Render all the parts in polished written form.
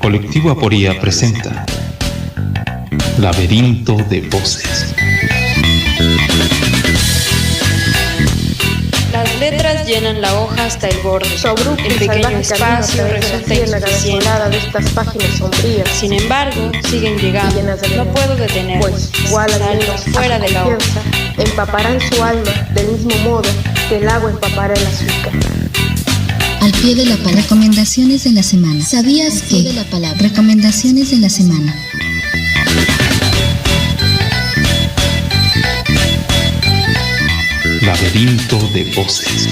Colectivo Aporía presenta Laberinto de Voces. Las letras llenan la hoja hasta el borde. El pequeño espacio resulta insuficiente. De estas páginas sombrías. Sin embargo, siguen llegando. No puedo detenerlos. Pues, igual Salgo fuera de la hoja. Empaparán su alma del mismo modo que el agua empapará el azúcar. Al pie de la palabra. Recomendaciones de la semana. ¿Sabías que? De la palabra. Recomendaciones de la semana. Laberinto de Voces.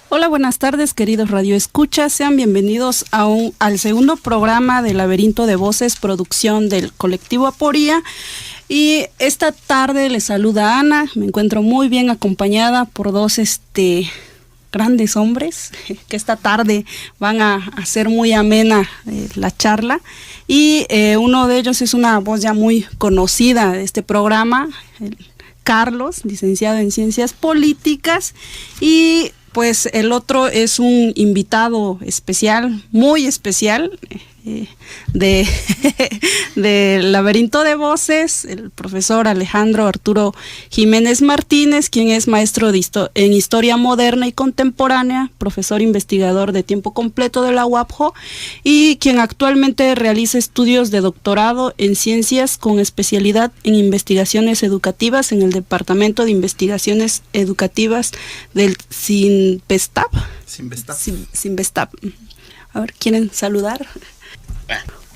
Hola, buenas tardes, queridos radioescuchas. Sean bienvenidos al segundo programa de Laberinto de Voces, producción del Colectivo Aporía. Y esta tarde les saluda Ana. Me encuentro muy bien acompañada por dos grandes hombres que esta tarde van a hacer muy amena la charla. Y uno de ellos es una voz ya muy conocida de este programa, Carlos, licenciado en Ciencias Políticas, y pues el otro es un invitado especial, muy especial, de Laberinto de Voces, el profesor Alejandro Arturo Jiménez Martínez, quien es maestro en Historia Moderna y Contemporánea, profesor investigador de tiempo completo de la UAPJO y quien actualmente realiza estudios de doctorado en Ciencias con especialidad en Investigaciones Educativas en el Departamento de Investigaciones Educativas del CINVESTAP. CINVESTAP. A ver, ¿quieren saludar?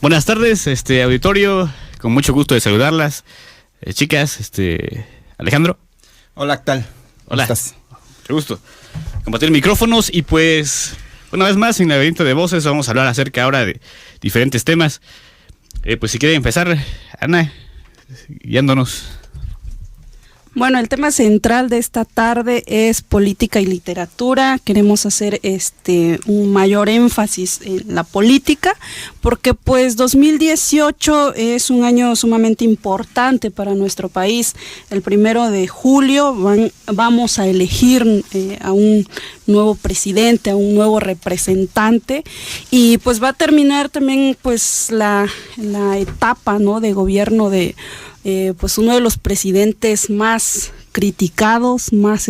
Buenas tardes, auditorio, con mucho gusto de saludarlas, chicas, Alejandro. Hola, ¿qué tal? Hola. ¿Cómo estás? Mucho gusto. Compartir micrófonos y pues, una vez más en Laberinto de Voces vamos a hablar acerca ahora de diferentes temas. Pues si quiere empezar, Ana, guiándonos. Bueno, el tema central de esta tarde es política y literatura. Queremos hacer un mayor énfasis en la política porque pues 2018 es un año sumamente importante para nuestro país. El 1 de julio vamos a elegir a un nuevo presidente, a un nuevo representante y pues va a terminar también pues la etapa, ¿no?, de gobierno de pues uno de los presidentes más criticados, más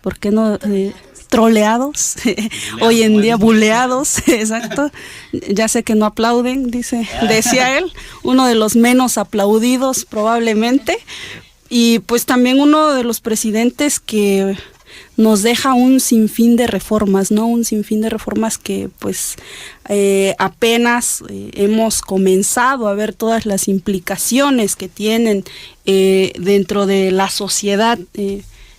¿por qué no? Troleados, hoy en día buleados, exacto. Ya sé que no aplauden, decía él, uno de los menos aplaudidos probablemente, y pues también uno de los presidentes que nos deja un sinfín de reformas, ¿no? Un sinfín de reformas que pues apenas hemos comenzado a ver todas las implicaciones que tienen dentro de la sociedad,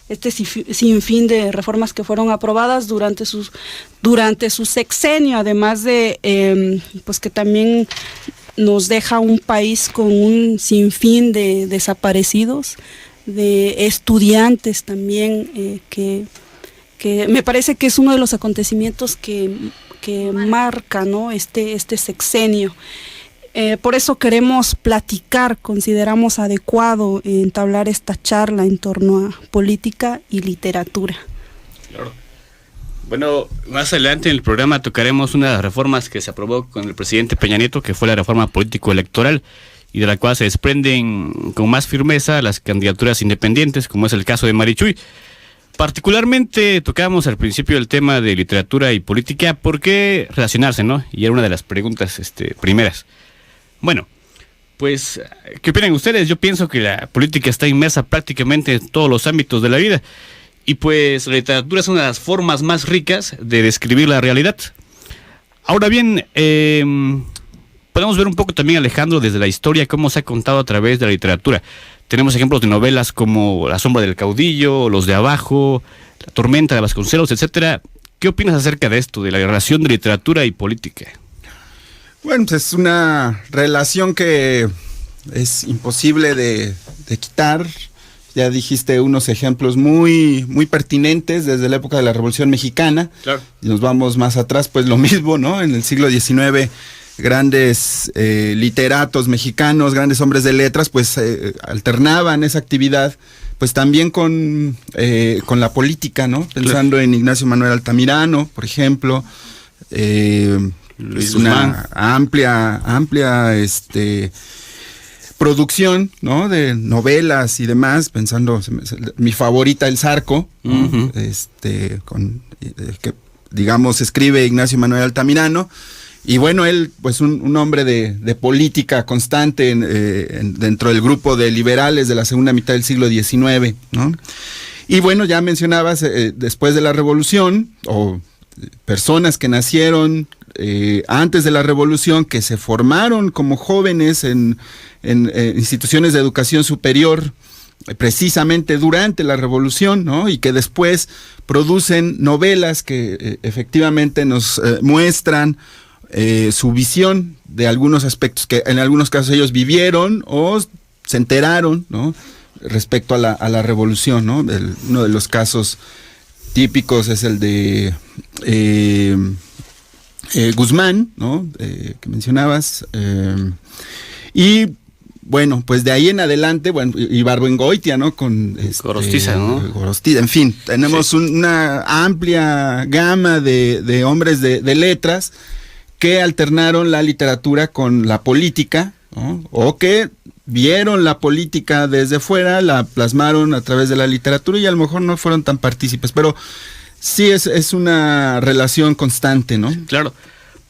este sinfín de reformas que fueron aprobadas durante su sexenio, además de pues que también nos deja un país con un sinfín de desaparecidos, de estudiantes también, que me parece que es uno de los acontecimientos que marca, ¿no?, este sexenio. Por eso queremos platicar, consideramos adecuado entablar esta charla en torno a política y literatura. Claro. Bueno, más adelante en el programa tocaremos una de las reformas que se aprobó con el presidente Peña Nieto, que fue la reforma político-electoral, y de la cual se desprenden con más firmeza las candidaturas independientes, como es el caso de Marichuy. Particularmente tocábamos al principio el tema de literatura y política, ¿por qué relacionarse, no? Y era una de las preguntas primeras. Bueno, pues, ¿qué opinan ustedes? Yo pienso que la política está inmersa prácticamente en todos los ámbitos de la vida, y pues la literatura es una de las formas más ricas de describir la realidad. Ahora bien, podemos ver un poco también, Alejandro, desde la historia, cómo se ha contado a través de la literatura. Tenemos ejemplos de novelas como La sombra del caudillo, Los de abajo, La tormenta de Vasconcelos, etcétera. ¿Qué opinas acerca de esto, de la relación de literatura y política? Bueno, pues es una relación que es imposible de quitar. Ya dijiste unos ejemplos muy, muy pertinentes desde la época de la Revolución Mexicana. Claro. Y nos vamos más atrás, pues lo mismo, ¿no? En el siglo XIX, grandes literatos mexicanos, grandes hombres de letras, pues alternaban esa actividad pues también con la política, ¿no? Pensando en Ignacio Manuel Altamirano, por ejemplo, Luis una amplia producción, ¿no? De novelas y demás, pensando, mi favorita, El Zarco, ¿no? Que digamos escribe Ignacio Manuel Altamirano. Y bueno, él, pues un hombre de política constante dentro del grupo de liberales de la segunda mitad del siglo XIX, ¿no? Y bueno, ya mencionabas, después de la Revolución, o personas que nacieron antes de la Revolución, que se formaron como jóvenes en instituciones de educación superior, precisamente durante la Revolución, ¿no? Y que después producen novelas que efectivamente nos muestran su visión de algunos aspectos que en algunos casos ellos vivieron o se enteraron, ¿no? Respecto a la revolución, ¿no? Uno de los casos típicos es el de Guzmán, ¿no? Que mencionabas, y bueno, pues de ahí en adelante, bueno, Ibargüengoitia, ¿no? Con Gorostiza, ¿no? Gorostiza, en fin, tenemos una amplia gama de hombres de letras que alternaron la literatura con la política, ¿no? O que vieron la política desde fuera, la plasmaron a través de la literatura y a lo mejor no fueron tan partícipes, pero sí es una relación constante, ¿no? Claro.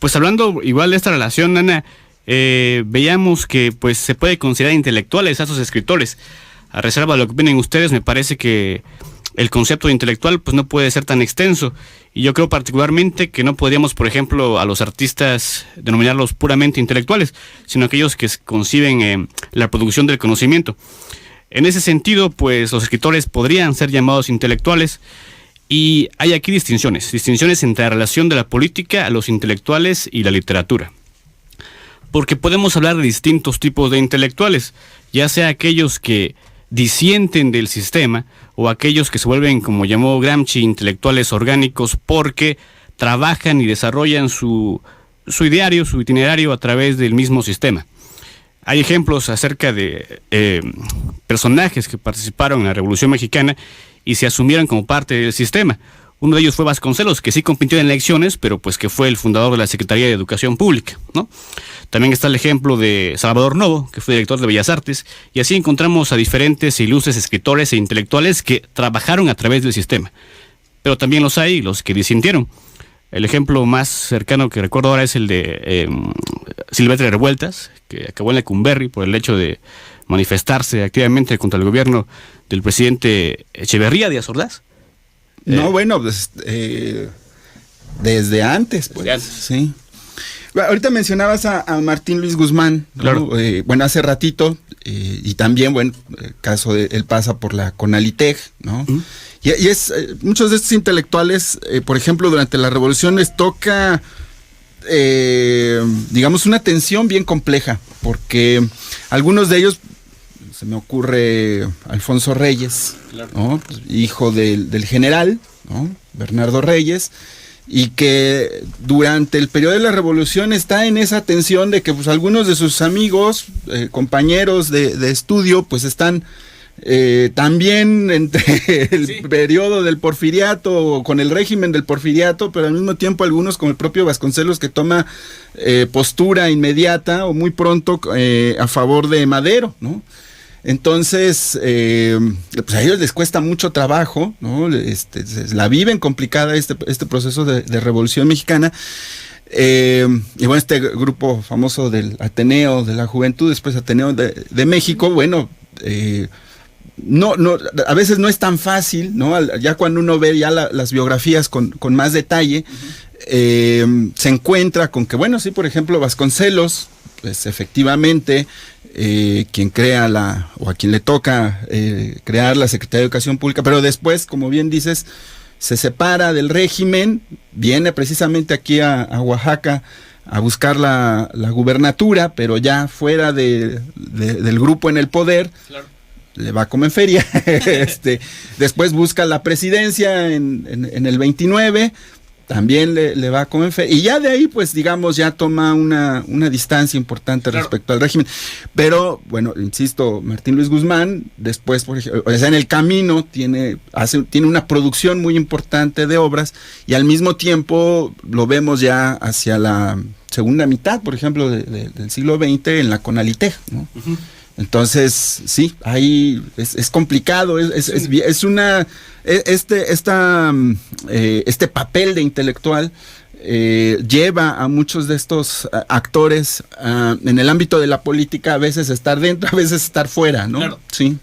Pues hablando igual de esta relación, Ana, veíamos que pues se puede considerar intelectuales a esos escritores. A reserva de lo que opinan ustedes, me parece que el concepto de intelectual pues no puede ser tan extenso, y yo creo particularmente que no podríamos, por ejemplo, a los artistas denominarlos puramente intelectuales, sino aquellos que conciben la producción del conocimiento. En ese sentido, pues los escritores podrían ser llamados intelectuales, y hay aquí distinciones entre la relación de la política a los intelectuales y la literatura. Porque podemos hablar de distintos tipos de intelectuales, ya sea aquellos que disienten del sistema o aquellos que se vuelven, como llamó Gramsci, intelectuales orgánicos porque trabajan y desarrollan su ideario, su itinerario a través del mismo sistema. Hay ejemplos acerca de personajes que participaron en la Revolución Mexicana y se asumieron como parte del sistema. Uno de ellos fue Vasconcelos, que sí compitió en elecciones, pero pues que fue el fundador de la Secretaría de Educación Pública, ¿no? También está el ejemplo de Salvador Novo, que fue director de Bellas Artes, y así encontramos a diferentes e ilustres escritores e intelectuales que trabajaron a través del sistema. Pero también los hay, los que disintieron. El ejemplo más cercano que recuerdo ahora es el de Silvestre Revueltas, que acabó en Lecumberri por el hecho de manifestarse activamente contra el gobierno del presidente Echeverría Díaz Ordaz. No, bueno, pues, desde antes, pues. Desde antes. Sí. Ahorita mencionabas a Martín Luis Guzmán, ¿no? Claro. Bueno, hace ratito, y también, bueno, el caso de él pasa por la Conaliteg, ¿no? Uh-huh. Y es, muchos de estos intelectuales, por ejemplo, durante la Revolución les toca, digamos, una tensión bien compleja, porque algunos de ellos, se me ocurre Alfonso Reyes, claro, ¿no? Hijo del general, ¿no? Bernardo Reyes, y que durante el periodo de la Revolución está en esa tensión de que pues algunos de sus amigos, compañeros de estudio, pues están también entre el periodo del porfiriato, con el régimen del porfiriato, pero al mismo tiempo algunos, como el propio Vasconcelos, que toma postura inmediata o muy pronto a favor de Madero, ¿no? Entonces, pues a ellos les cuesta mucho trabajo, ¿no? La viven complicada este proceso de Revolución Mexicana. Y bueno, este grupo famoso del Ateneo de la Juventud, después Ateneo de México, bueno, no, a veces no es tan fácil, ¿no? Ya cuando uno ve ya las biografías con más detalle, se encuentra con que, bueno, sí, por ejemplo, Vasconcelos, pues efectivamente, quien crea o a quien le toca crear la Secretaría de Educación Pública, pero después, como bien dices, se separa del régimen, viene precisamente aquí a Oaxaca a buscar la gubernatura, pero ya fuera del grupo en el poder. Claro. Le va como en feria. Después busca la presidencia en el 29, también le va a Comenfe, y ya de ahí, pues digamos, ya toma una distancia importante respecto al régimen. Pero, bueno, insisto, Martín Luis Guzmán, después, por ejemplo, o sea, en el camino tiene una producción muy importante de obras, y al mismo tiempo lo vemos ya hacia la segunda mitad, por ejemplo, del siglo XX en la Conalitej, ¿no? Uh-huh. Entonces, sí, ahí es complicado, este papel de intelectual lleva a muchos de estos actores en el ámbito de la política a veces estar dentro, a veces estar fuera, ¿no? Claro. Sí.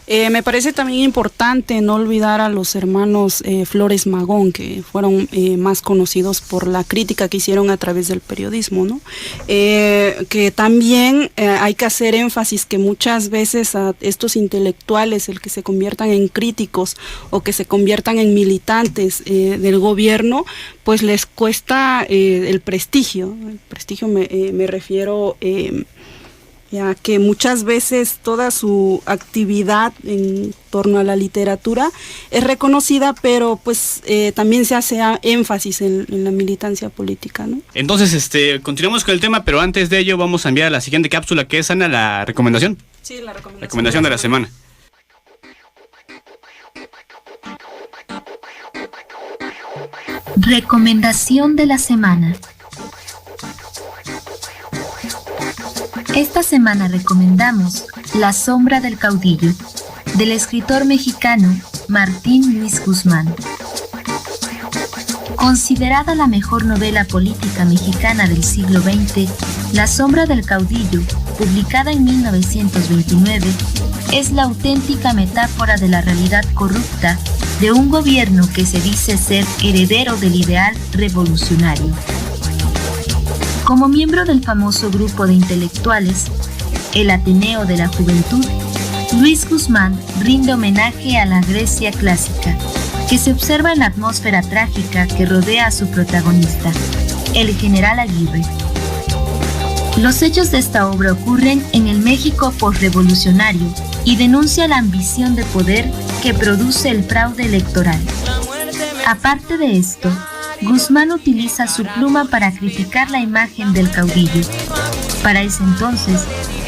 Me parece también importante no olvidar a los hermanos Flores Magón, que fueron más conocidos por la crítica que hicieron a través del periodismo, ¿no? Que también hay que hacer énfasis que muchas veces a estos intelectuales, el que se conviertan en críticos o que se conviertan en militantes del gobierno, pues les cuesta el prestigio. El prestigio me refiero ya que muchas veces toda su actividad en torno a la literatura es reconocida, pero pues también se hace énfasis en la militancia política, ¿no? Entonces, continuamos con el tema, pero antes de ello vamos a enviar a la siguiente cápsula, que es, Ana, la recomendación. Sí, la recomendación de la semana. Recomendación de la semana. Esta semana recomendamos La sombra del caudillo, del escritor mexicano Martín Luis Guzmán. Considerada la mejor novela política mexicana del siglo XX, La sombra del caudillo, publicada en 1929, es la auténtica metáfora de la realidad corrupta de un gobierno que se dice ser heredero del ideal revolucionario. Como miembro del famoso grupo de intelectuales, el Ateneo de la Juventud, Luis Guzmán rinde homenaje a la Grecia clásica, que se observa en la atmósfera trágica que rodea a su protagonista, el general Aguirre. Los hechos de esta obra ocurren en el México posrevolucionario y denuncia la ambición de poder que produce el fraude electoral. Aparte de esto, Guzmán utiliza su pluma para criticar la imagen del caudillo. Para ese entonces,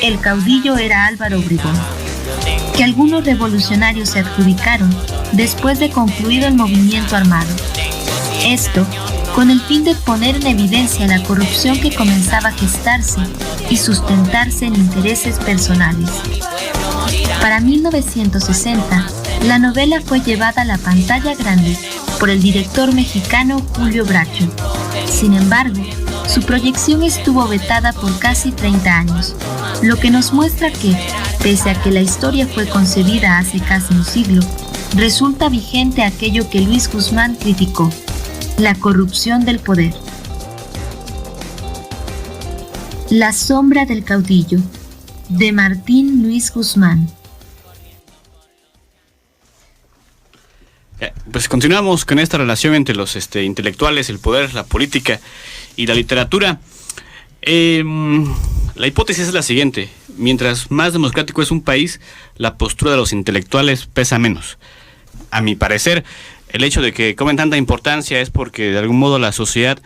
el caudillo era Álvaro Obregón, que algunos revolucionarios se adjudicaron después de concluido el movimiento armado. Esto con el fin de poner en evidencia la corrupción que comenzaba a gestarse y sustentarse en intereses personales. Para 1960, la novela fue llevada a la pantalla grande por el director mexicano Julio Bracho. Sin embargo, su proyección estuvo vetada por casi 30 años, lo que nos muestra que, pese a que la historia fue concebida hace casi un siglo, resulta vigente aquello que Luis Guzmán criticó: la corrupción del poder. La sombra del caudillo, de Martín Luis Guzmán. Pues continuamos con esta relación entre los intelectuales, el poder, la política y la literatura. La hipótesis es la siguiente: mientras más democrático es un país, la postura de los intelectuales pesa menos. A mi parecer, el hecho de que cobren tanta importancia es porque de algún modo la sociedad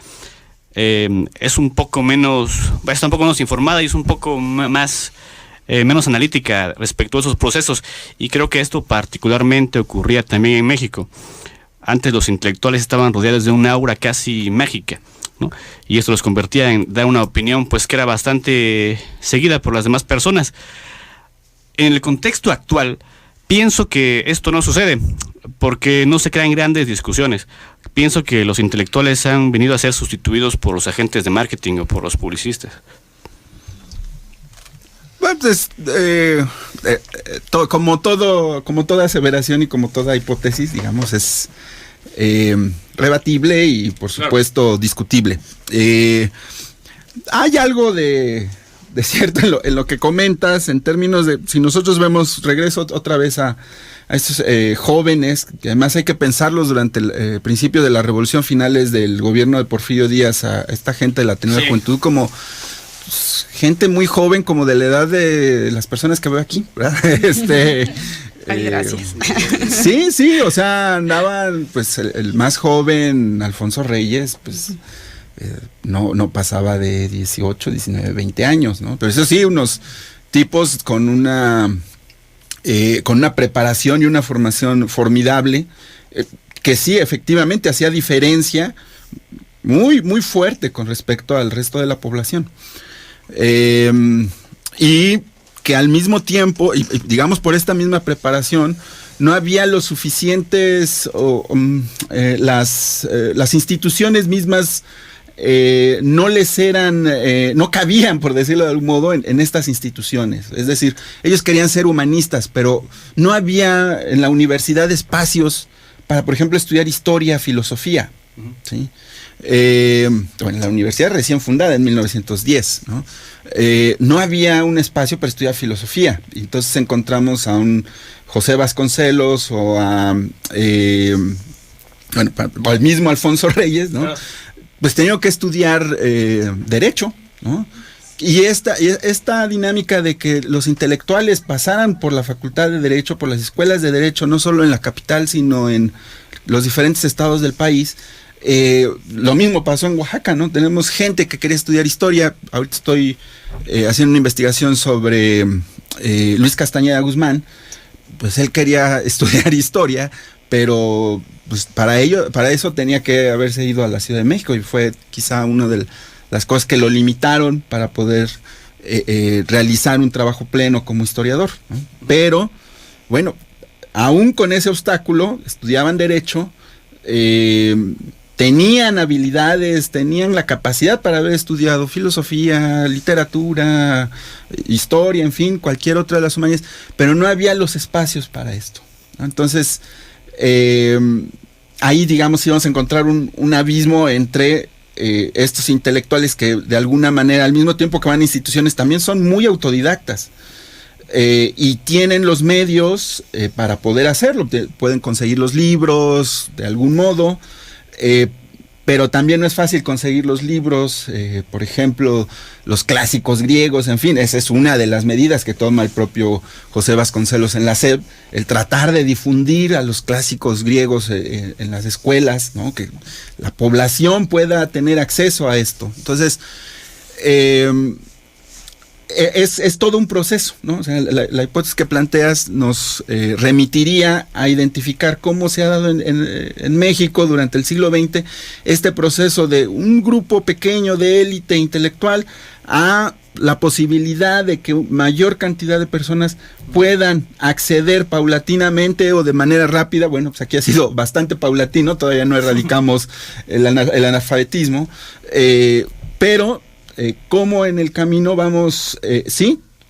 es un poco menos, está un poco menos informada y es un poco más menos analítica respecto a esos procesos, y creo que esto particularmente ocurría también en México. Antes los intelectuales estaban rodeados de una aura casi mágica, ¿no? Y esto los convertía en dar una opinión pues que era bastante seguida por las demás personas. En el contexto actual pienso que esto no sucede, porque no se crean grandes discusiones. Pienso que los intelectuales han venido a ser sustituidos por los agentes de marketing o por los publicistas. Bueno, pues, como toda aseveración y como toda hipótesis, digamos, es rebatible y, por supuesto, discutible. Hay algo de cierto en lo que comentas, en términos de, si nosotros vemos, regreso otra vez a estos jóvenes, que además hay que pensarlos durante el principio de la revolución, finales del gobierno de Porfirio Díaz, a esta gente de la Ateneo de la Juventud, como gente muy joven, como de la edad de las personas que veo aquí, ¿verdad? Ay, gracias. Sí, o sea, andaban, pues el más joven, Alfonso Reyes, pues no pasaba de 18, 19, 20 años, ¿no? Pero eso sí, unos tipos con una preparación y una formación formidable, que sí, efectivamente, hacía diferencia muy, muy fuerte con respecto al resto de la población. Y que al mismo tiempo, y digamos por esta misma preparación, no había los suficientes, las instituciones mismas no les eran, no cabían, por decirlo de algún modo, en estas instituciones. Es decir, ellos querían ser humanistas, pero no había en la universidad espacios para, por ejemplo, estudiar historia, filosofía, ¿sí? Bueno, la universidad recién fundada en 1910, ¿no? No había un espacio para estudiar filosofía. Entonces encontramos a un José Vasconcelos o al mismo Alfonso Reyes, ¿no? Pues tenía que estudiar Derecho, ¿no? Y esta dinámica de que los intelectuales pasaran por la Facultad de Derecho, por las escuelas de Derecho, no solo en la capital, sino en los diferentes estados del país. Lo mismo pasó en Oaxaca, ¿no? Tenemos gente que quería estudiar historia. Ahorita estoy haciendo una investigación sobre Luis Castañeda Guzmán. Pues él quería estudiar historia, pero pues para eso tenía que haberse ido a la Ciudad de México, y fue quizá una de las cosas que lo limitaron para poder realizar un trabajo pleno como historiador, ¿no? Pero bueno, aún con ese obstáculo, estudiaban Derecho, tenían habilidades, tenían la capacidad para haber estudiado filosofía, literatura, historia, en fin, cualquier otra de las humanidades, pero no había los espacios para esto, ¿no? Entonces, ahí, digamos, íbamos a encontrar un abismo entre estos intelectuales que de alguna manera, al mismo tiempo que van a instituciones, también son muy autodidactas. Y tienen los medios para poder hacerlo. Pueden conseguir los libros de algún modo, pero también no es fácil conseguir los libros, por ejemplo, los clásicos griegos, en fin, esa es una de las medidas que toma el propio José Vasconcelos en la SEP, el tratar de difundir a los clásicos griegos en las escuelas, ¿no? Que la población pueda tener acceso a esto. Entonces, es todo un proceso, ¿no? O sea, la hipótesis que planteas nos remitiría a identificar cómo se ha dado en México durante el siglo XX este proceso de un grupo pequeño de élite intelectual a la posibilidad de que mayor cantidad de personas puedan acceder paulatinamente o de manera rápida. Bueno, pues aquí ha sido bastante paulatino, todavía no erradicamos el analfabetismo, pero cómo en el camino vamos,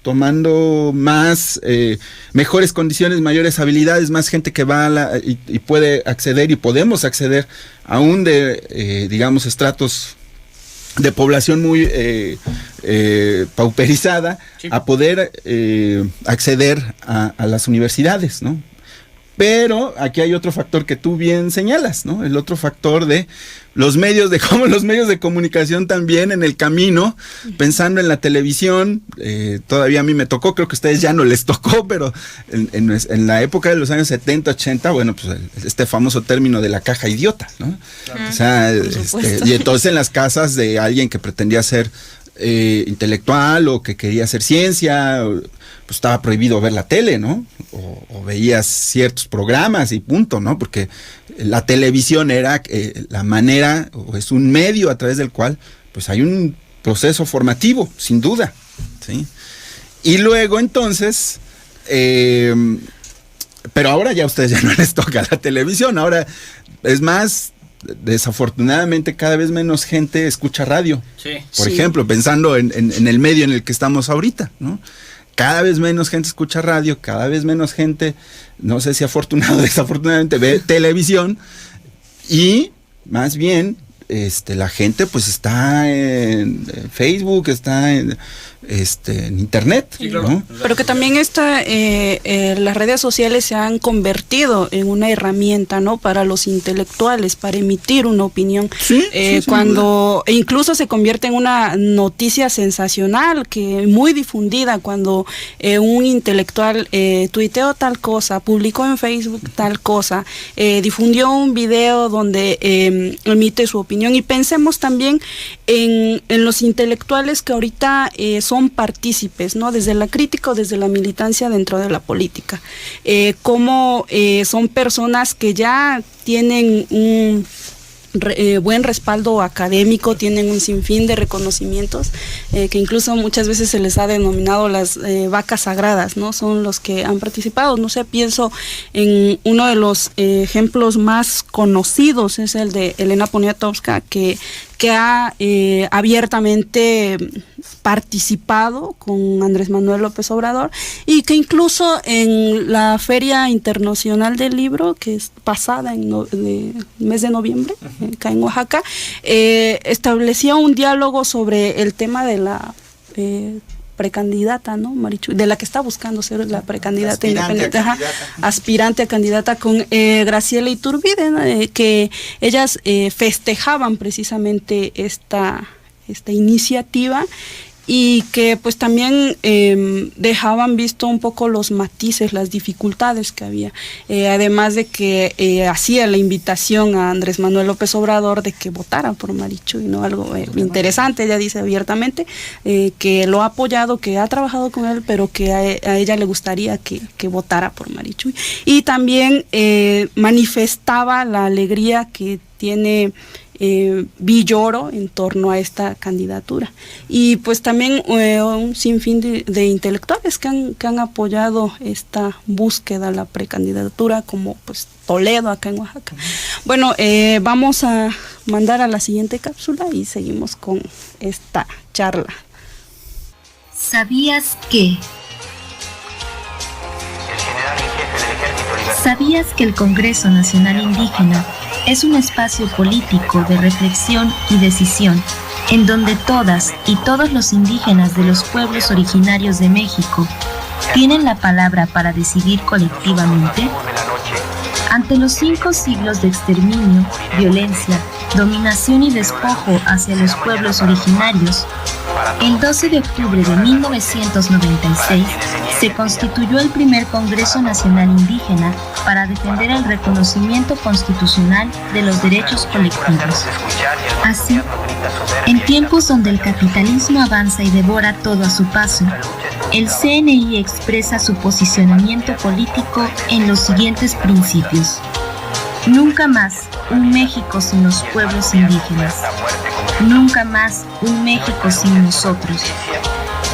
tomando mejores condiciones, mayores habilidades, más gente que va y puede acceder, y podemos acceder aún de, digamos, estratos de población muy pauperizada, sí, a poder acceder a las universidades, ¿no? Pero aquí hay otro factor que tú bien señalas, ¿no? El otro factor de cómo los medios de comunicación también en el camino, pensando en la televisión, todavía a mí me tocó, creo que a ustedes ya no les tocó, pero en la época de los años 70, 80, bueno, pues este famoso término de la caja idiota, ¿no? Claro. O sea, y entonces en las casas de alguien que pretendía ser intelectual o que quería hacer ciencia, pues estaba prohibido ver la tele, ¿no? O veías ciertos programas y punto, ¿no? Porque la televisión era la manera, o es un medio a través del cual pues hay un proceso formativo, sin duda, ¿sí? Y luego entonces, pero ahora ya a ustedes ya no les toca la televisión, ahora es más, desafortunadamente cada vez menos gente escucha radio, sí, por ejemplo, pensando en el medio en el que estamos ahorita, ¿no? Cada vez menos gente escucha radio, cada vez menos gente, no sé si afortunado o desafortunadamente, ve televisión, y más bien la gente pues está en Facebook, está en en internet, Sí, claro. ¿no? Pero que también las redes sociales se han convertido en una herramienta, ¿no? Para los intelectuales, para emitir una opinión. Sí, Cuando incluso se convierte en una noticia sensacional, que muy difundida, cuando un intelectual tuiteó tal cosa, publicó en Facebook tal cosa, difundió un video donde emite su opinión. Y pensemos también en los intelectuales que ahorita son partícipes, ¿no? Desde la crítica o desde la militancia dentro de la política. Como son personas que ya tienen un buen respaldo académico, tienen un sinfín de reconocimientos, que incluso muchas veces se les ha denominado las vacas sagradas, ¿no? Son los que han participado. No sé, pienso en uno de los ejemplos más conocidos, es el de Elena Poniatowska, que ha abiertamente participado con Andrés Manuel López Obrador, y que incluso en la Feria Internacional del Libro, que es pasada en el mes de noviembre, acá en Oaxaca, establecía un diálogo sobre el tema de la precandidata, ¿no? Marichuy, de la que está buscando ser la precandidata independiente, aspirante a candidata, con Graciela Iturbide, ¿no? Que ellas festejaban precisamente esta iniciativa, y que pues también dejaban visto un poco los matices, las dificultades que había, además de que hacía la invitación a Andrés Manuel López Obrador de que votara por Marichuy, ¿no? Algo interesante. Ella dice abiertamente que lo ha apoyado, que ha trabajado con él, pero que a ella le gustaría que votara por Marichuy, y también manifestaba la alegría que tiene Villoro en torno a esta candidatura. Y pues también un sinfín de intelectuales que han apoyado esta búsqueda, la precandidatura, como pues Toledo acá en Oaxaca. Bueno, vamos a mandar a la siguiente cápsula y seguimos con esta charla. ¿Sabías que? ¿Sabías que el Congreso Nacional Indígena es un espacio político de reflexión y decisión en donde todas y todos los indígenas de los pueblos originarios de México tienen la palabra para decidir colectivamente? Ante los 5 siglos de exterminio, violencia, dominación y despojo hacia los pueblos originarios, el 12 de octubre de 1996 se constituyó el primer Congreso Nacional Indígena para defender el reconocimiento constitucional de los derechos colectivos. Así, en tiempos donde el capitalismo avanza y devora todo a su paso, el CNI expresa su posicionamiento político en los siguientes principios. Nunca más un México sin los pueblos indígenas. Nunca más un México sin nosotros.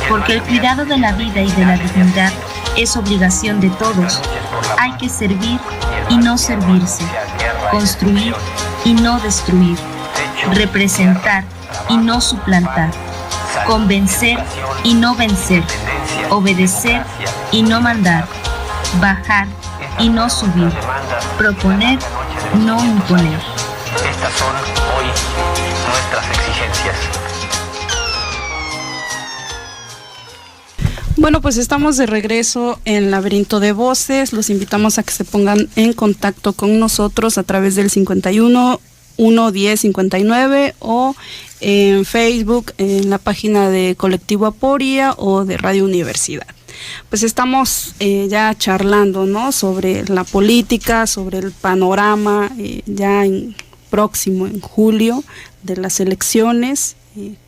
Porque el cuidado de la vida y de la dignidad es obligación de todos. Hay que servir y no servirse. Construir y no destruir. Representar y no suplantar. Convencer y no vencer. Obedecer y no mandar. Bajar y no subir. Proponer, no imponer. Estas son hoy nuestras exigencias. Bueno, pues estamos de regreso en Laberinto de Voces. Los invitamos a que se pongan en contacto con nosotros a través del 51 110 59 o en Facebook, en la página de Colectivo Aporia o de Radio Universidad. Pues estamos ya charlando, ¿no?, sobre la política, sobre el panorama ya próximo en julio de las elecciones.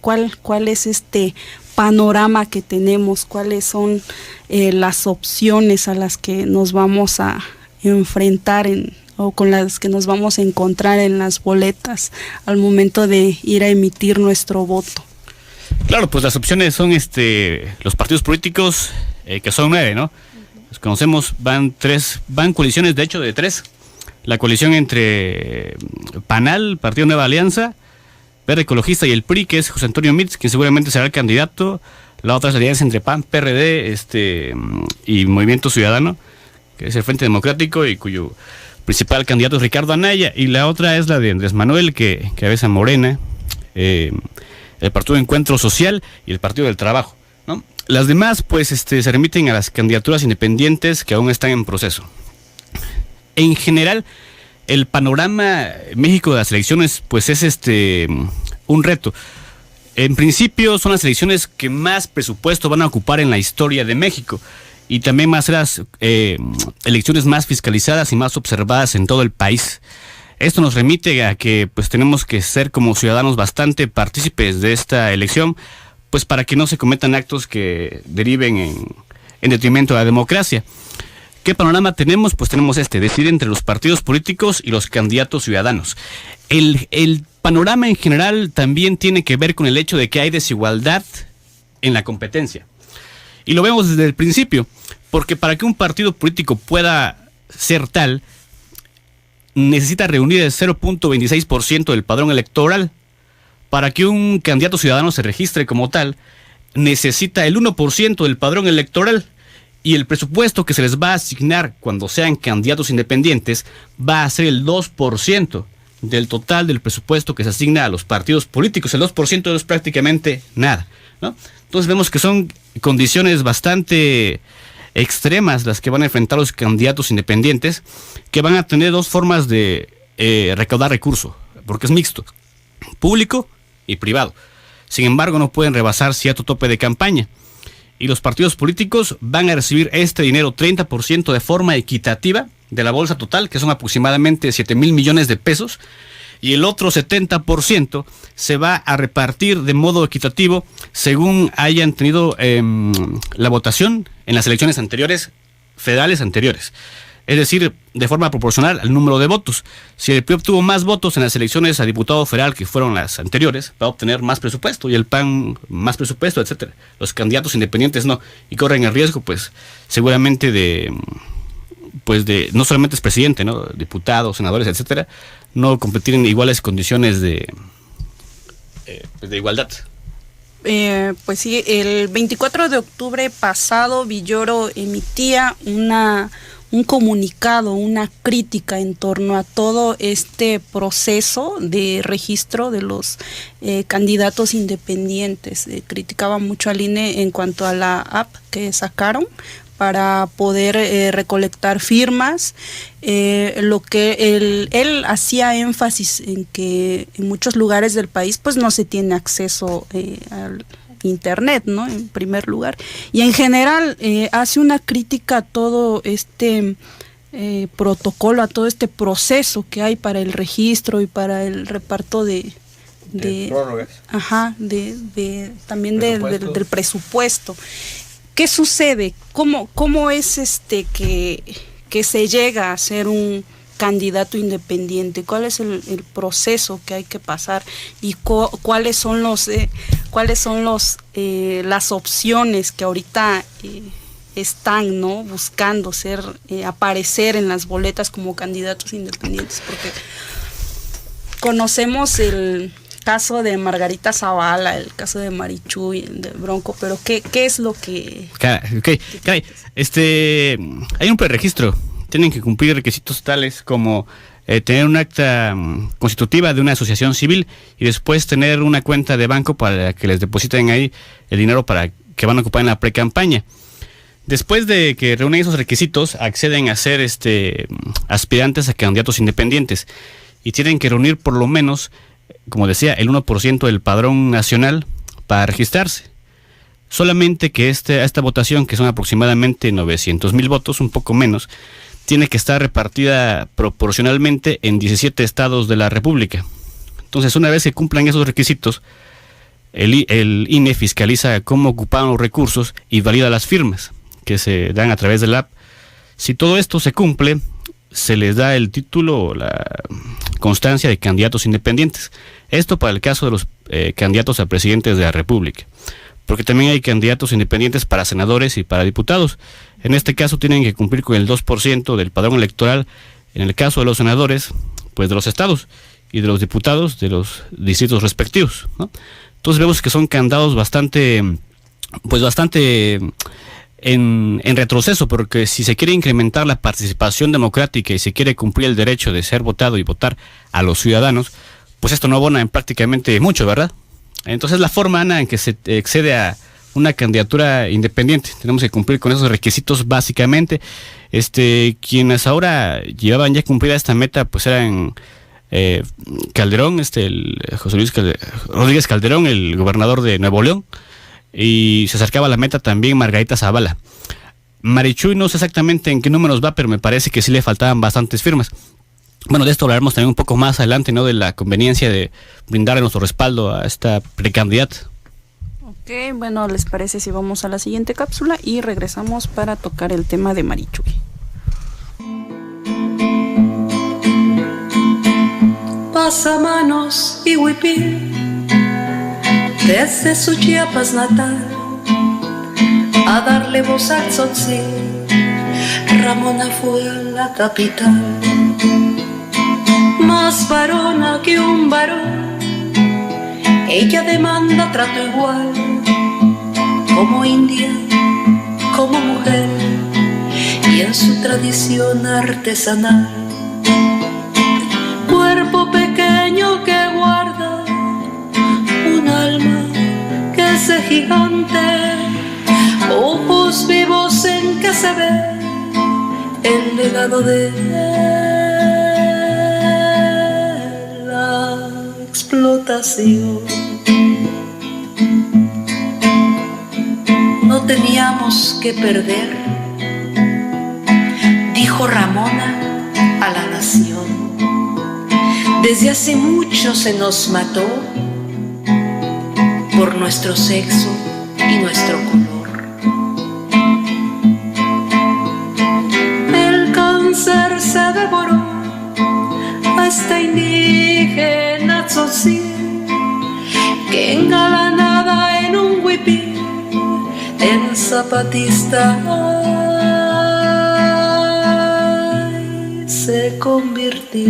¿Cuál es este panorama que tenemos? ¿Cuáles son las opciones a las que nos vamos a enfrentar o con las que nos vamos a encontrar en las boletas al momento de ir a emitir nuestro voto? Claro, pues las opciones son los partidos políticos, que son 9, ¿no? Los conocemos, van coaliciones, de hecho, de 3. La coalición entre PANAL, Partido Nueva Alianza, Verde Ecologista y el PRI, que es José Antonio Mitz, quien seguramente será el candidato. La otra es la alianza entre PAN, PRD y Movimiento Ciudadano, que es el Frente Democrático y cuyo principal candidato es Ricardo Anaya. Y la otra es la de Andrés Manuel, que cabeza Morena, el Partido de Encuentro Social y el Partido del Trabajo. ¿no? Las demás, pues, se remiten a las candidaturas independientes que aún están en proceso. En general, el panorama México de las elecciones, pues, es un reto. En principio, son las elecciones que más presupuesto van a ocupar en la historia de México, y también van a ser las elecciones más fiscalizadas y más observadas en todo el país. Esto nos remite a que, pues, tenemos que ser como ciudadanos bastante partícipes de esta elección, pues, para que no se cometan actos que deriven en detrimento de la democracia. ¿Qué panorama tenemos? Pues tenemos decidir entre los partidos políticos y los candidatos ciudadanos. El panorama en general también tiene que ver con el hecho de que hay desigualdad en la competencia. Y lo vemos desde el principio, porque para que un partido político pueda ser tal, necesita reunir el 0.26% del padrón electoral. Para que un candidato ciudadano se registre como tal, necesita el 1% del padrón electoral, y el presupuesto que se les va a asignar cuando sean candidatos independientes va a ser el 2% del total del presupuesto que se asigna a los partidos políticos. El 2% es prácticamente nada, ¿no? Entonces vemos que son condiciones bastante extremas las que van a enfrentar los candidatos independientes, que van a tener dos formas de recaudar recursos, porque es mixto, público y privado. Sin embargo, no pueden rebasar cierto tope de campaña. Y los partidos políticos van a recibir este dinero 30% de forma equitativa de la bolsa total, que son aproximadamente 7,000 millones de pesos, y el otro 70% se va a repartir de modo equitativo según hayan tenido la votación en las elecciones anteriores, federales anteriores. Es decir, de forma proporcional al número de votos. Si el PRI obtuvo más votos en las elecciones a diputado federal, que fueron las anteriores, va a obtener más presupuesto, y el PAN más presupuesto, etcétera. Los candidatos independientes no, y corren el riesgo, pues, seguramente de no solamente es presidente, ¿no? Diputados, senadores, etcétera, no competir en iguales condiciones de igualdad. Pues sí, el 24 de octubre pasado, Villoro emitía un comunicado, una crítica en torno a todo este proceso de registro de los candidatos independientes. Criticaba mucho al INE en cuanto a la app que sacaron para poder recolectar firmas. Lo que él hacía énfasis en que en muchos lugares del país pues no se tiene acceso al internet, ¿no? En primer lugar, y en general hace una crítica a todo este protocolo, a todo este proceso que hay para el registro y para el reparto de prórrogas. Ajá, también del presupuesto. ¿Qué sucede? ¿Cómo es que se llega a ser un candidato independiente? ¿Cuál es el proceso que hay que pasar? ¿Y cuáles son las opciones que ahorita están, ¿no? buscando aparecer en las boletas como candidatos independientes? Porque conocemos el caso de Margarita Zavala, el caso de Marichuy, el de Bronco, pero ¿qué es lo que...? Hay un preregistro. Tienen que cumplir requisitos tales como tener un acta constitutiva de una asociación civil, y después tener una cuenta de banco para que les depositen ahí el dinero para que van a ocupar en la precampaña. Después de que reúnen esos requisitos, acceden a ser aspirantes a candidatos independientes, y tienen que reunir por lo menos, como decía, el 1% del padrón nacional para registrarse. Solamente que esta votación, que son aproximadamente 900,000 votos, un poco menos, tiene que estar repartida proporcionalmente en 17 estados de la República. Entonces, una vez que cumplan esos requisitos, el INE fiscaliza cómo ocuparon los recursos y valida las firmas que se dan a través de la app. Si todo esto se cumple, se les da el título o la constancia de candidatos independientes. Esto para el caso de los candidatos a presidentes de la República, porque también hay candidatos independientes para senadores y para diputados. En este caso tienen que cumplir con el 2% del padrón electoral, en el caso de los senadores, pues de los estados, y de los diputados de los distritos respectivos, ¿no? Entonces vemos que son candidatos bastante en retroceso, porque si se quiere incrementar la participación democrática y se quiere cumplir el derecho de ser votado y votar a los ciudadanos, pues esto no abona en prácticamente mucho, ¿verdad? Entonces la forma, Ana, en que se accede a una candidatura independiente. Tenemos que cumplir con esos requisitos básicamente. Quienes ahora llevaban ya cumplida esta meta, pues eran Calderón, José Luis Rodríguez Calderón, el gobernador de Nuevo León, y se acercaba a la meta también Margarita Zavala. Marichuy no sé exactamente en qué números va, pero me parece que sí le faltaban bastantes firmas. Bueno, de esto hablaremos también un poco más adelante, ¿no? De la conveniencia de brindarle nuestro respaldo a esta precandidata. Ok, bueno, ¿les parece si vamos a la siguiente cápsula y regresamos para tocar el tema de Marichuy? Pasamanos y huipil, desde su Chiapas natal, a darle voz al Tzotzil, Ramona fue a la capital. Más varona que un varón, ella demanda trato igual, como india, como mujer, y en su tradición artesanal. Cuerpo pequeño que guarda un alma que es de gigante, ojos vivos en que se ve el legado de la explotación. No teníamos que perder, dijo Ramona a la nación. Desde hace mucho se nos mató por nuestro sexo y nuestro color. El cáncer se devoró a esta indígena Tzotzil, que engalanada en un huipil, en zapatista se convirtió.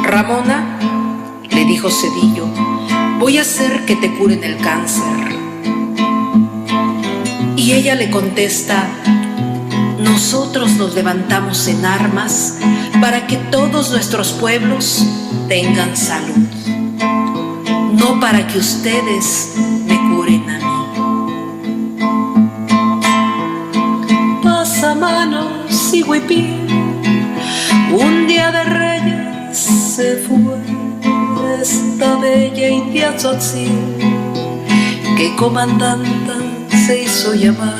Ramona, le dijo Cedillo, voy a hacer que te curen el cáncer. Y ella le contesta, nosotros nos levantamos en armas para que todos nuestros pueblos tengan salud, no para que ustedes me curen a mí. Pasamanos y huipil, un día de Reyes se fue esta bella india Tzotzil, que comandanta se hizo llamar.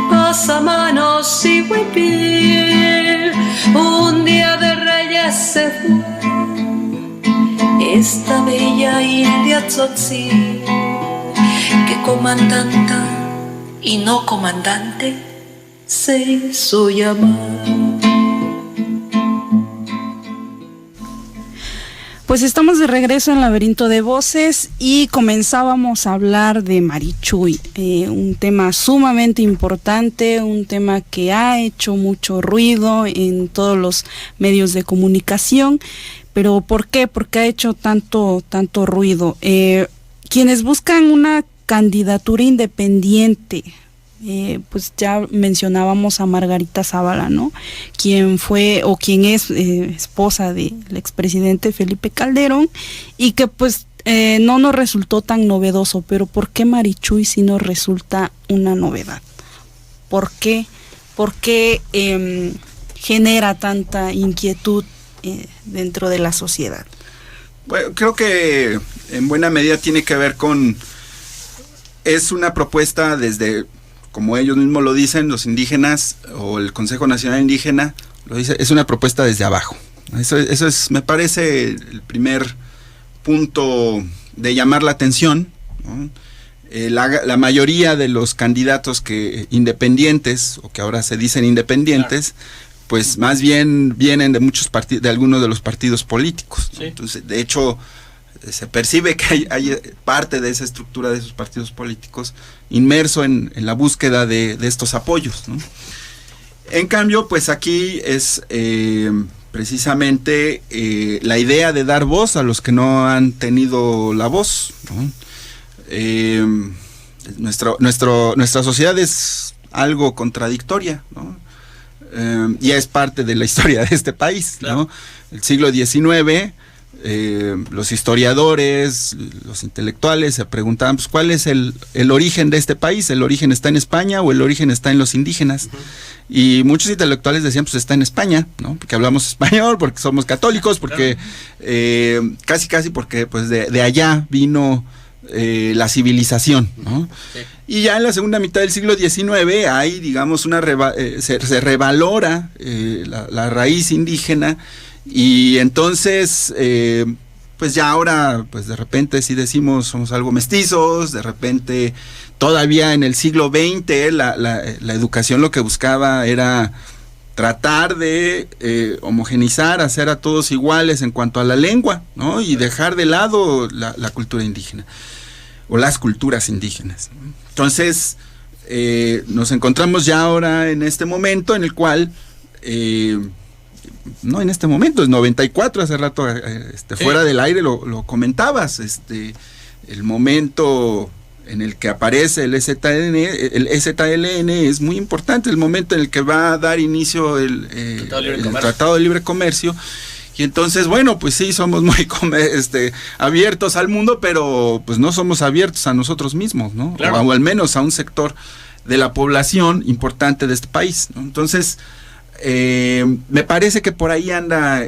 Pasamanos y huipil, un día de Reyes se fue esta bella india Tzotzil, que comandanta y no comandante se hizo llamar. Pues estamos de regreso en Laberinto de Voces y comenzábamos a hablar de Marichuy, un tema sumamente importante, un tema que ha hecho mucho ruido en todos los medios de comunicación. Pero ¿por qué? ¿Por qué ha hecho tanto ruido? Quienes buscan una candidatura independiente, pues ya mencionábamos a Margarita Zavala, ¿no? Quien fue o quien es esposa del expresidente Felipe Calderón, y que pues no nos resultó tan novedoso. Pero ¿por qué Marichuy sí nos resulta una novedad? ¿Por qué genera tanta inquietud dentro de la sociedad? Bueno, creo que en buena medida tiene que ver con, es una propuesta desde, como ellos mismos lo dicen, los indígenas o el Consejo Nacional Indígena lo dice, es una propuesta desde abajo. Eso es, me parece, el primer punto de llamar la atención, ¿no? La mayoría de los candidatos independientes, o que ahora se dicen independientes, pues más bien vienen de muchos partidos, de algunos de los partidos políticos, ¿no? Sí. Entonces, de hecho, se percibe que hay parte de esa estructura de esos partidos políticos inmerso en la búsqueda de estos apoyos, ¿no? En cambio, pues aquí es precisamente la idea de dar voz a los que no han tenido la voz, ¿no? Nuestra sociedad es algo contradictoria, ¿no? Ya es parte de la historia de este país, ¿no? El siglo XIX los historiadores, los intelectuales se preguntaban, pues, ¿cuál es el origen de este país? ¿El origen está en España o el origen está en los indígenas? Y muchos intelectuales decían, pues está en España, ¿no? Porque hablamos español, porque somos católicos, porque casi porque pues de allá vino la civilización, ¿no? Sí. Y ya en la segunda mitad del siglo XIX hay, digamos, se revalora la raíz indígena, y entonces pues ya ahora, pues de repente sí decimos somos algo mestizos, de repente todavía en el siglo XX la educación lo que buscaba era tratar de homogeneizar, hacer a todos iguales en cuanto a la lengua, ¿no? Y dejar de lado la cultura indígena, o las culturas indígenas. Entonces, nos encontramos ya ahora en este momento en el cual, no en este momento, es 94, hace rato fuera del aire lo comentabas, el momento en el que aparece el EZLN es muy importante, el momento en el que va a dar inicio el Tratado de Libre Comercio. Y entonces, bueno, pues sí, somos muy abiertos al mundo, pero pues no somos abiertos a nosotros mismos, ¿no? Claro. O al menos a un sector de la población importante de este país, ¿no? Entonces, me parece que por ahí anda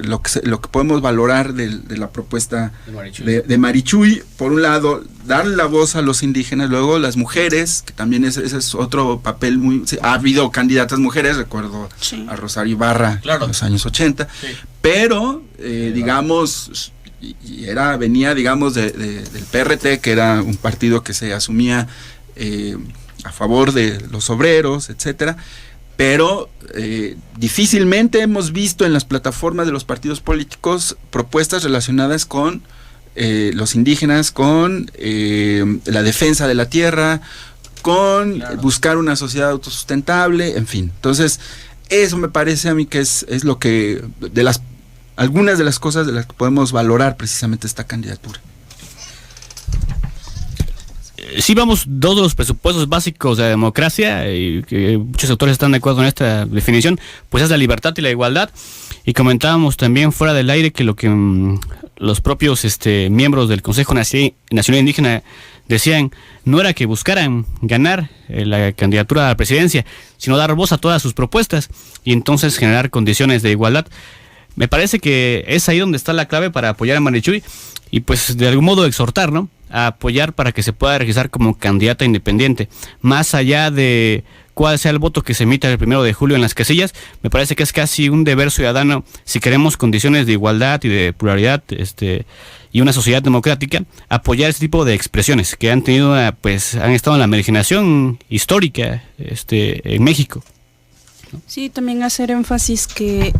lo que podemos valorar de la propuesta de Marichuy. Por un lado, darle la voz a los indígenas, luego las mujeres, que también ese es otro papel ha habido candidatas mujeres, recuerdo a Rosario Ibarra en los años 80, pero digamos, venía digamos del PRT, que era un partido que se asumía a favor de los obreros, etcétera. Pero difícilmente hemos visto en las plataformas de los partidos políticos propuestas relacionadas con los indígenas, con la defensa de la tierra, con buscar una sociedad autosustentable, en fin. Entonces, eso me parece a mí que es lo que, algunas de las cosas de las que podemos valorar precisamente esta candidatura. Sí, vamos, dos de los presupuestos básicos de la democracia, y que muchos autores están de acuerdo en esta definición, pues es la libertad y la igualdad. Y comentábamos también fuera del aire que lo que los propios miembros del Consejo Nacional Indígena decían no era que buscaran ganar la candidatura a la presidencia, sino dar voz a todas sus propuestas y entonces generar condiciones de igualdad. Me parece que es ahí donde está la clave para apoyar a Marichuy y pues de algún modo exhortar, ¿no?, a apoyar para que se pueda registrar como candidata independiente. Más allá de cuál sea el voto que se emita el 1 de julio en las casillas, me parece que es casi un deber ciudadano, si queremos condiciones de igualdad y de pluralidad y una sociedad democrática, apoyar ese tipo de expresiones que han tenido, pues han estado en la marginación histórica en México. Sí, también hacer énfasis que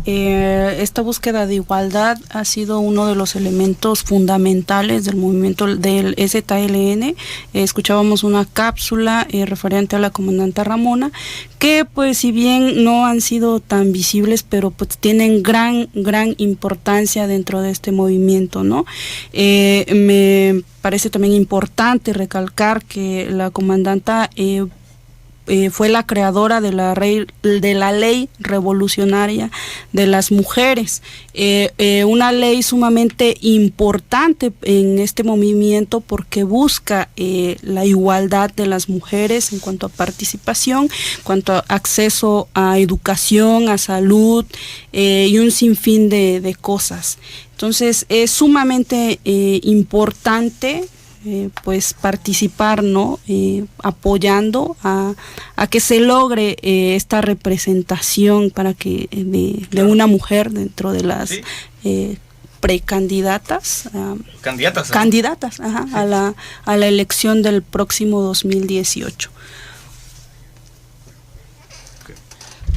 esta búsqueda de igualdad ha sido uno de los elementos fundamentales del movimiento del EZLN. Escuchábamos una cápsula referente a la comandante Ramona, que pues si bien no han sido tan visibles, pero pues tienen gran importancia dentro de este movimiento, ¿no? Me parece también importante recalcar que la comandanta fue la creadora de la ley revolucionaria de las mujeres, una ley sumamente importante en este movimiento porque busca la igualdad de las mujeres en cuanto a participación, en cuanto a acceso a educación, a salud y un sinfín de cosas. Entonces es sumamente importante pues participar, ¿no? Apoyando a que se logre esta representación para que de una mujer dentro de las precandidatas, candidatas a la elección del próximo 2018.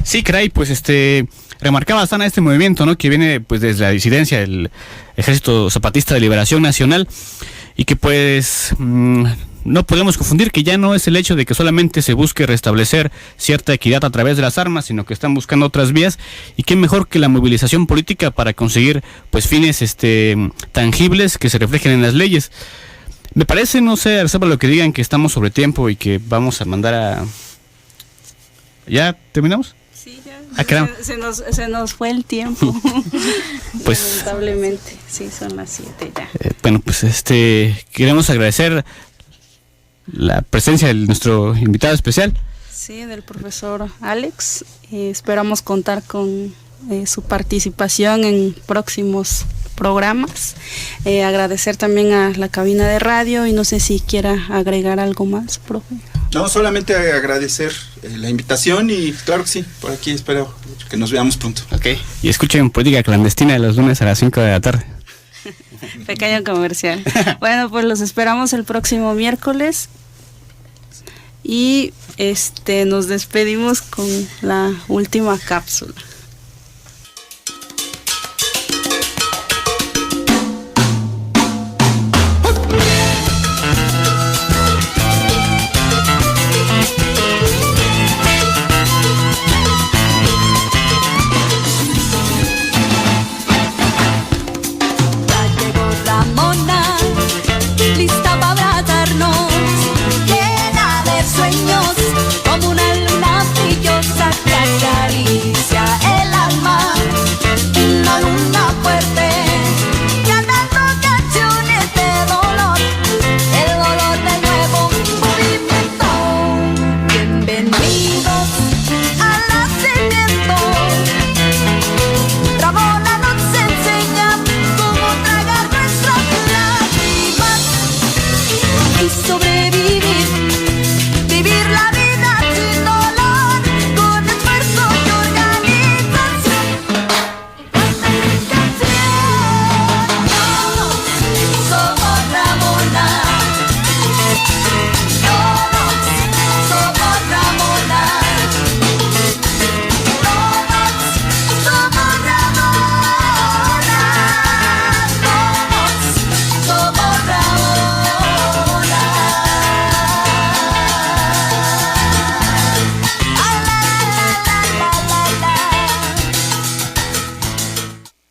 Sí, caray, pues remarcaba Sana este movimiento, ¿no?, que viene pues desde la disidencia del Ejército Zapatista de Liberación Nacional, y que pues no podemos confundir que ya no es el hecho de que solamente se busque restablecer cierta equidad a través de las armas, sino que están buscando otras vías, y qué mejor que la movilización política para conseguir pues fines tangibles que se reflejen en las leyes. Me parece, no sé, reserva lo que digan, que estamos sobre tiempo y que vamos a mandar a... ¿Ya terminamos? Sí, ya. Se nos fue el tiempo. Pues lamentablemente, sí, son las 7 ya. Bueno, pues queremos agradecer la presencia de nuestro invitado especial. Sí, del profesor Alex. Esperamos contar con su participación en próximos programas. Agradecer también a la cabina de radio y no sé si quiera agregar algo más, profe. No, solamente agradecer la invitación y claro que sí, por aquí espero que nos veamos pronto. Ok, y escuchen Política Clandestina de los lunes a las 5 de la tarde. Pequeño comercial. Bueno, pues los esperamos el próximo miércoles y nos despedimos con la última cápsula. Como una luna brillosa que acaricia el alma. sobreviví.